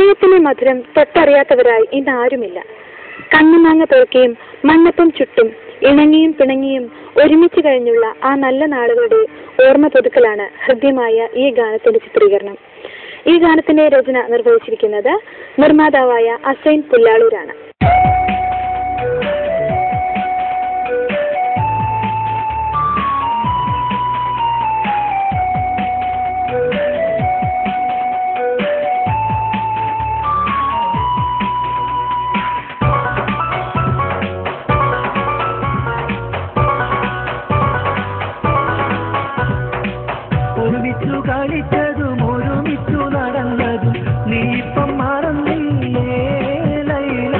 പ്രണയത്തിന്റെ മധുരം തൊട്ടറിയാത്തവരായി ഇന്നാരുമില്ല. കണ്ണുമാങ്ങ പേർക്കുകയും മണ്ണപ്പം ചുട്ടും ഇണങ്ങിയും പിണങ്ങിയും ഒരുമിച്ച് കഴിഞ്ഞുള്ള ആ നല്ല നാളുകളുടെ ഓർമ്മ പുതുക്കലാണ് ഹൃദ്യമായ ഈ ഗാനത്തിന്റെ ചിത്രീകരണം. ഈ ഗാനത്തിന്റെ രചന നിർവഹിച്ചിരിക്കുന്നത് നിർമ്മാതാവായ അസൈൻ പുല്ലാളൂരാണ്. കളിച്ചതും ഒരുമിച്ചു നടന്നതും നീ ഇപ്പം മറന്നില്ലേ ലൈല,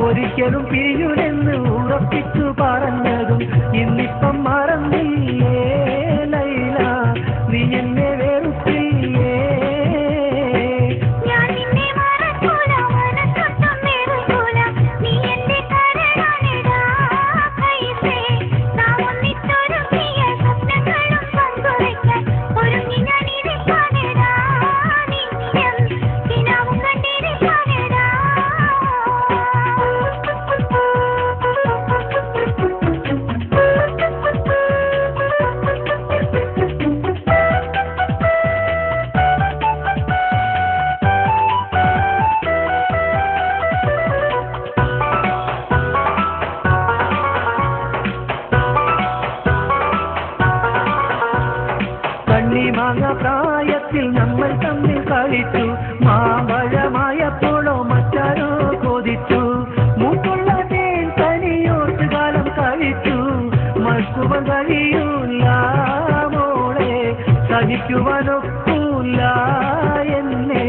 ഒരിക്കലും പിരിയുമെന്ന് ഉറപ്പിച്ചു പറഞ്ഞതും ഇന്നിപ്പം മറന്നില്ലേ ലൈല, നീ എന്നെ വെറുത്തില്ലേ? മാങ്ങ പ്രായത്തിൽ നമ്മൾ തമ്മിൽ കളിച്ചു, മാമ്പഴമായപ്പോഴോ മറ്റാരോ കൊതിച്ചു, മൂക്കുള്ള തേൻ തനിയോർത്ത് കാലം കഴിച്ചു, മൽക്കുവൻ കഴിയൂല മോളെ, സഹിക്കുവാനൊക്കൂല എന്നെ,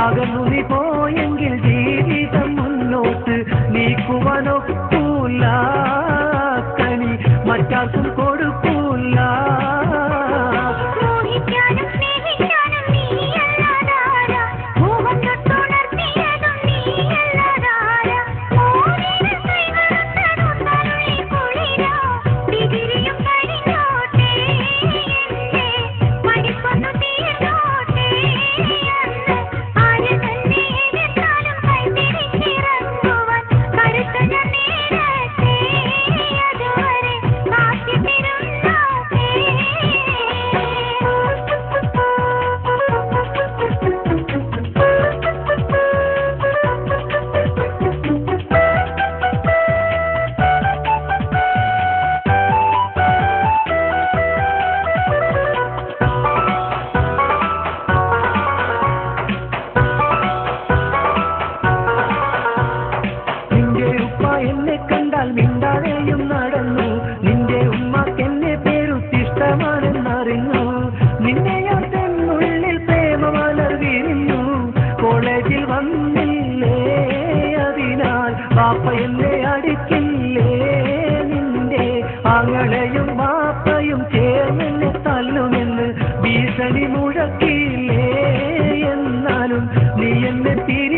അകന്നു നീ പോയെങ്കിൽ ജീവിതം മുന്നോട്ട് നീക്കുവാനൊക്കൂല, കനി മറ്റാർക്കും കൊടുക്കൂല. എന്നെ കണ്ടാൽ മിണ്ടാതെയും നടന്നു, നിന്റെ ഉമ്മക്കെന്നെ പേരുത്തിഷ്ടമാണെന്നറിഞ്ഞു, നിന്നെയുള്ളിൽ പ്രേമമലർ വിരിഞ്ഞു, കോളേജിൽ വന്നില്ലേ അതിനാൽ പാപ്പ എന്നെ അടിക്കില്ലേ, നിന്റെ ആങ്ങളെയും പാപ്പയും ചേർന്നെന്നെ തല്ലുമെന്ന് ഭീഷണി മുഴക്കില്ലേ, എന്നാലും നീ എന്നെ തിരി